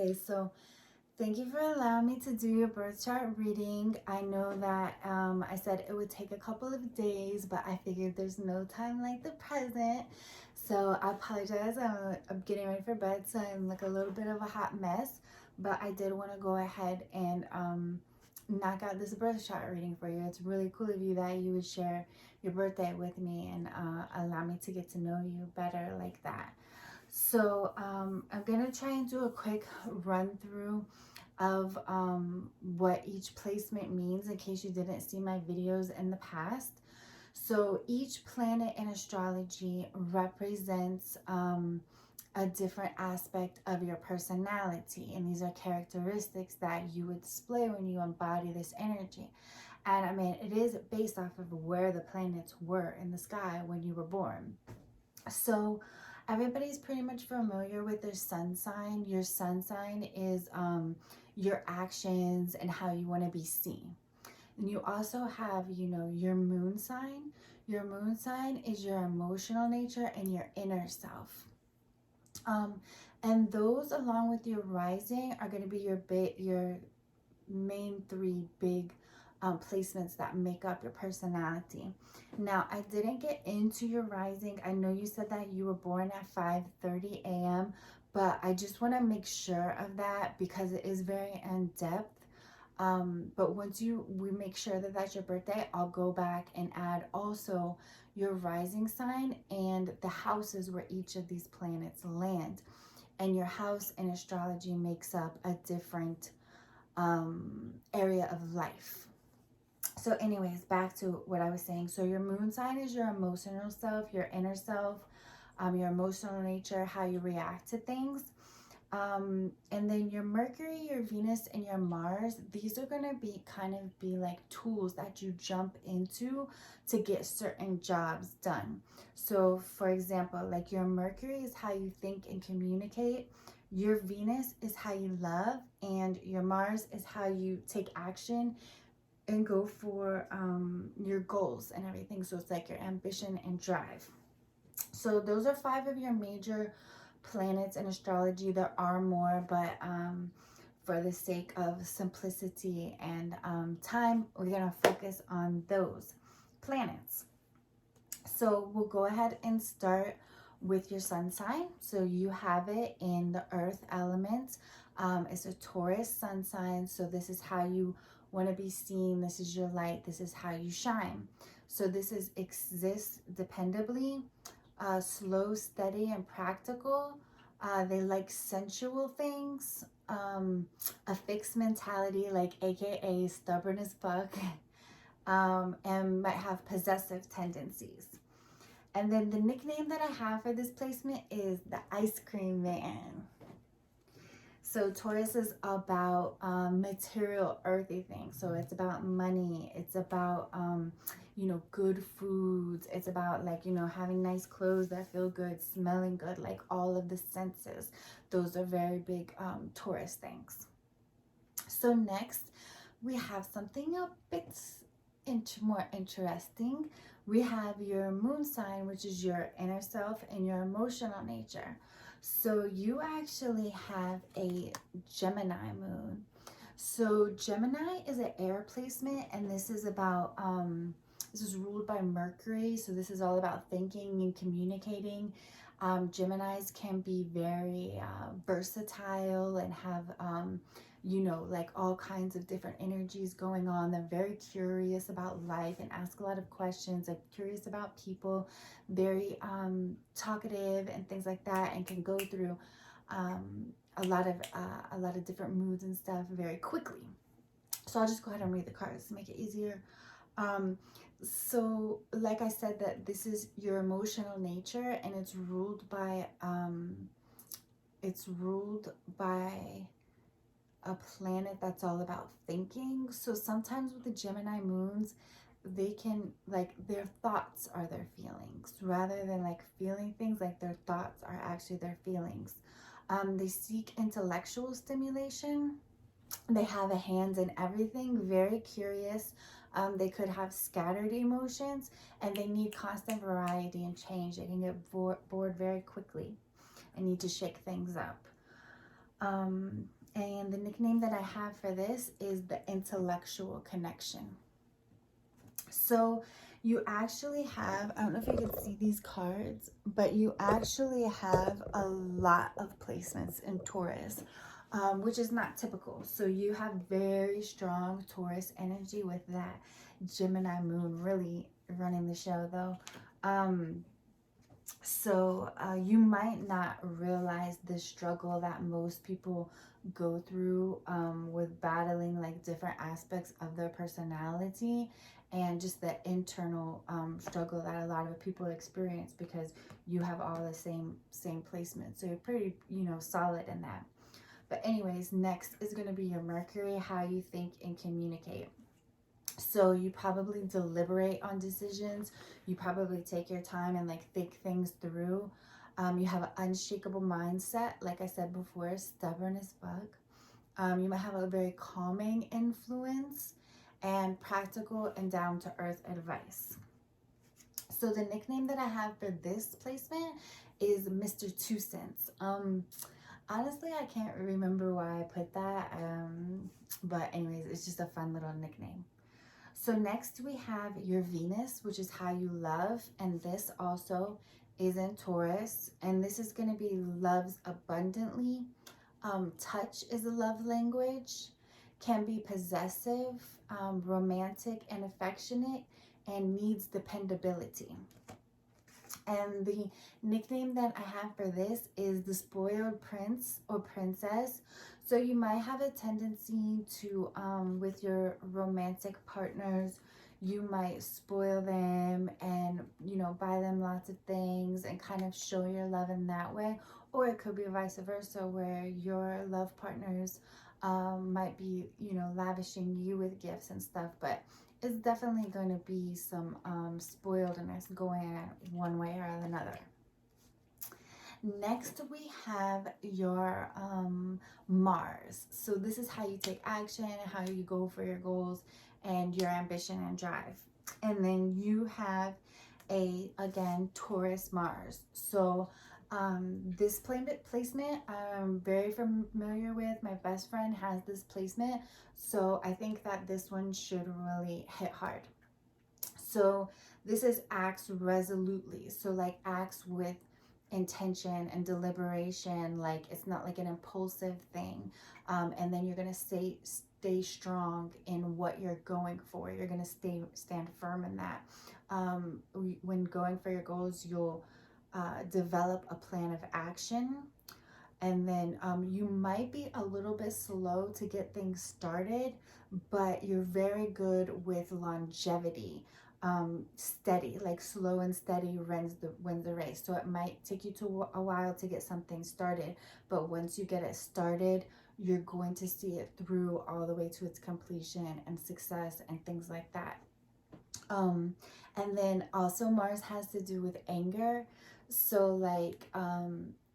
Okay, so thank you for allowing me to do your birth chart reading. I know that I said it would take a couple of days, but I figured there's no time like the present. So I apologize. I'm getting ready for bed, so I'm like a little bit of a hot mess. But I did want to go ahead and knock out this birth chart reading for you. It's really cool of you that you would share your birthday with me and allow me to get to know you better like that. So I'm gonna try and do a quick run through of what each placement means in case you didn't see my videos in the past. So each planet in astrology represents a different aspect of your personality, and these are characteristics that you would display when you embody this energy. And I mean, it is based off of where the planets were in the sky when you were born. So everybody's pretty much familiar with their sun sign. Your sun sign is your actions and how you want to be seen. And you also have, your moon sign. Your moon sign is your emotional nature and your inner self. Um, and those, along with your rising, are going to be your main three big placements that make up your personality. Now, I didn't get into your rising. I know you said that you were born at 5:30 a.m., but I just want to make sure of that because it is very in depth. But once we make sure that that's your birthday, I'll go back and add also your rising sign and the houses where each of these planets land. And your house in astrology makes up a different area of life. So anyways, back to what I was saying. So your moon sign is your emotional self, your inner self, your emotional nature, how you react to things. And then your Mercury, your Venus, and your Mars, these are going to be like tools that you jump into to get certain jobs done. So for example, like your Mercury is how you think and communicate. Your Venus is how you love, and your Mars is how you take action and go for your goals and everything. So it's like your ambition and drive. So those are five of your major planets in astrology. There are more, but for the sake of simplicity and time, we're going to focus on those planets. So we'll go ahead and start with your sun sign. So you have it in the earth element. It's a Taurus sun sign. So this is how you want to be seen. This is your light. This is how you shine. So this is exists dependably, slow, steady, and practical. They like sensual things, a fixed mentality, like AKA stubborn as fuck, and might have possessive tendencies. And then the nickname that I have for this placement is the Ice Cream Man. So Taurus is about material, earthy things. So it's about money. It's about, good foods. It's about having nice clothes that feel good, smelling good, like all of the senses. Those are very big Taurus things. So next, we have something a bit more interesting. We have your moon sign, which is your inner self and your emotional nature. So you actually have a Gemini moon. So Gemini is an air placement, and this is about this is ruled by Mercury. So this is all about thinking and communicating. Geminis can be very versatile and have like all kinds of different energies going on. They're very curious about life and ask a lot of questions. They're curious about people, very talkative and things like that, and can go through a lot of different moods and stuff very quickly. So I'll just go ahead and read the cards to make it easier. So like I said, that this is your emotional nature, and it's ruled by a planet that's all about thinking. So sometimes with the Gemini moons, they can their thoughts are their feelings rather than like feeling things. Like their thoughts are actually their feelings. They seek intellectual stimulation. They have a hand in everything, very curious. They could have scattered emotions, and they need constant variety and change. They can get bored very quickly and need to shake things up. And the nickname that I have for this is the intellectual connection. So you actually have, I don't know if you can see these cards, but you actually have a lot of placements in Taurus, which is not typical. So you have very strong Taurus energy with that Gemini moon really running the show though. You might not realize the struggle that most people go through with battling like different aspects of their personality, and just the internal struggle that a lot of people experience because you have all the same placement. So you're pretty, solid in that. But anyways, next is going to be your Mercury, how you think and communicate. So you probably deliberate on decisions. You probably take your time and like think things through. You have an unshakable mindset. Like I said before, stubborn as fuck. You might have a very calming influence and practical and down to earth advice. So the nickname that I have for this placement is Mr. Two Cents. Honestly, I can't remember why I put that. But anyways, it's just a fun little nickname. So next we have your Venus, which is how you love. And this also is in Taurus. And this is going to be loves abundantly. Touch is a love language. Can be possessive, romantic and affectionate, and needs dependability. And the nickname that I have for this is the spoiled prince or princess. So you might have a tendency to, with your romantic partners, you might spoil them and, buy them lots of things and kind of show your love in that way. Or it could be vice versa, where your love partners might be, lavishing you with gifts and stuff. But it's definitely going to be some spoiledness going one way or another. Next, we have your Mars. So this is how you take action, how you go for your goals, and your ambition and drive. And then you have again, Taurus Mars. So this placement I'm very familiar with. My best friend has this placement. So I think that this one should really hit hard. So this is acts resolutely. So like acts with intention and deliberation. Like it's not like an impulsive thing. And then you're going to stay strong in what you're going for. You're going to stand firm in that. When going for your goals, you'll develop a plan of action. And then you might be a little bit slow to get things started, but you're very good with longevity. Steady, like slow and steady wins the race. So it might take you to a while to get something started, but once you get it started, you're going to see it through all the way to its completion and success and things like that. And then also Mars has to do with anger. So like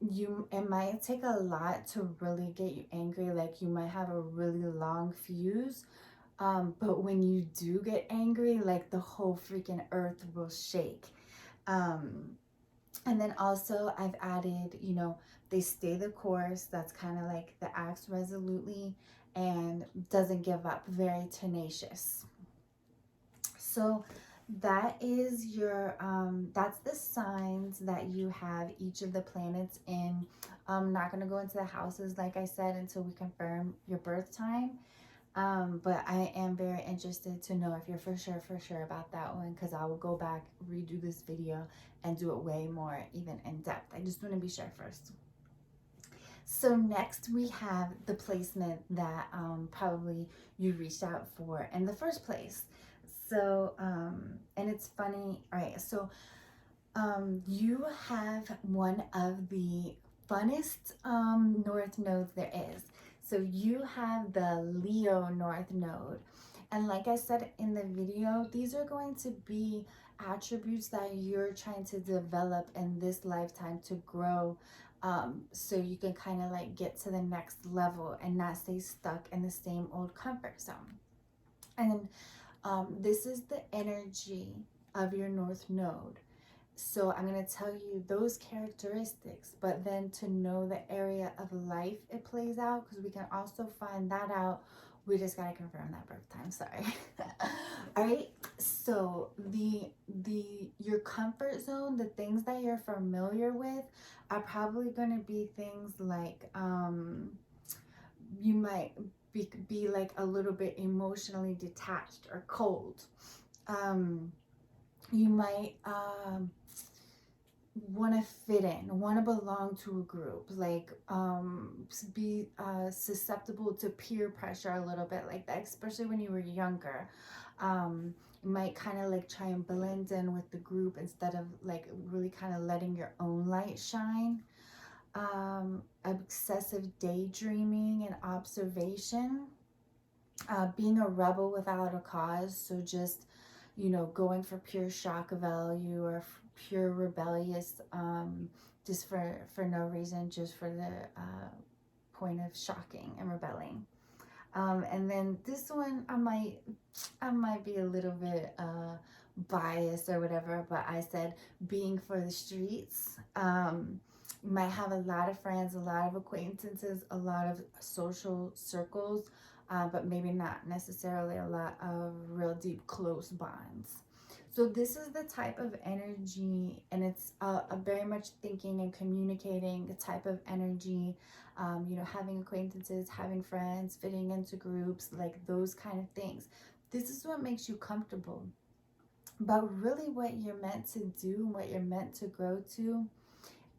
it might take a lot to really get you angry. Like you might have a really long fuse. But when you do get angry, like the whole freaking earth will shake. And then also I've added, they stay the course. That's kind of like the acts resolutely and doesn't give up, very tenacious. So that is your that's the signs that you have each of the planets in. I'm not going to go into the houses like I said until we confirm your birth time, but I am very interested to know if you're for sure about that one, because I will go back, redo this video and do it way more even in depth. I just want to be sure first. So next we have the placement that probably you reached out for in the first place. So, and it's funny, all right, so you have one of the funnest north nodes there is. So you have the Leo north node. And like I said in the video, these are going to be attributes that you're trying to develop in this lifetime to grow, so you can kind of like get to the next level and not stay stuck in the same old comfort zone. And this is the energy of your north node. So I'm going to tell you those characteristics, but then to know the area of life it plays out, because we can also find that out. We just got to confirm that birth time. Sorry. All right. So your comfort zone, the things that you're familiar with, are probably going to be things like you might be like a little bit emotionally detached or cold. You might want to fit in, want to belong to a group, like be susceptible to peer pressure a little bit like that, especially when you were younger. You might kind of like try and blend in with the group instead of like really kind of letting your own light shine. Excessive daydreaming and observation, being a rebel without a cause, so just going for pure shock value or pure rebellious, just for no reason, just for the point of shocking and rebelling. And then this one, I might be a little bit biased or whatever, but I said being for the streets. You might have a lot of friends, a lot of acquaintances, a lot of social circles, but maybe not necessarily a lot of real deep, close bonds. So this is the type of energy, and it's a very much thinking and communicating type of energy. Having acquaintances, having friends, fitting into groups, like those kind of things. This is what makes you comfortable. But really, what you're meant to do, what you're meant to grow to,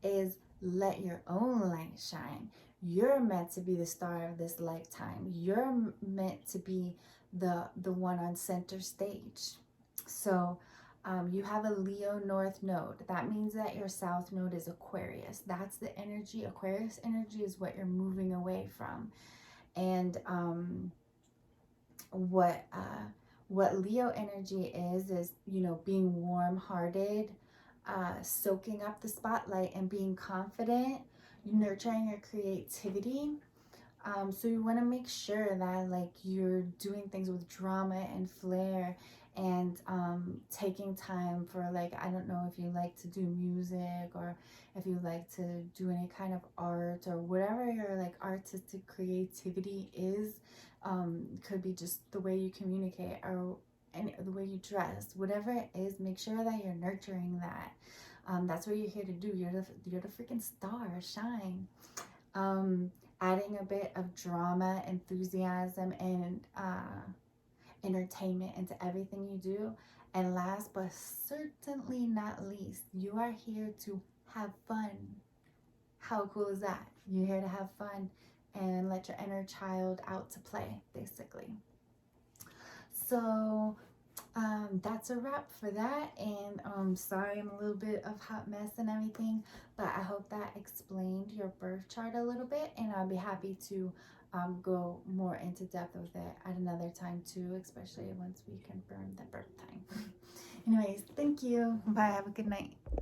is let your own light shine. You're meant to be the star of this lifetime. You're meant to be the one on center stage. So you have a Leo North node. That means that your South node is Aquarius. That's the energy. Aquarius energy is what you're moving away from. And what Leo energy is being warm-hearted, soaking up the spotlight and being confident, nurturing your creativity. So you want to make sure that like you're doing things with drama and flair, and taking time for, like, I don't know if you like to do music, or if you like to do any kind of art, or whatever your like artistic creativity is. Could be just the way you communicate, or the way you dress, whatever it is. Make sure that you're nurturing that. That's what you're here to do. You're the freaking star. Shine. Adding a bit of drama, enthusiasm, and entertainment into everything you do. And last but certainly not least, you are here to have fun. How cool is that? You're here to have fun and let your inner child out to play, basically. So that's a wrap for that. And sorry, I'm a little bit of hot mess and everything, but I hope that explained your birth chart a little bit, and I'll be happy to go more into depth with it at another time too, especially once we confirm the birth time. Anyways, thank you. Bye. Have a good night.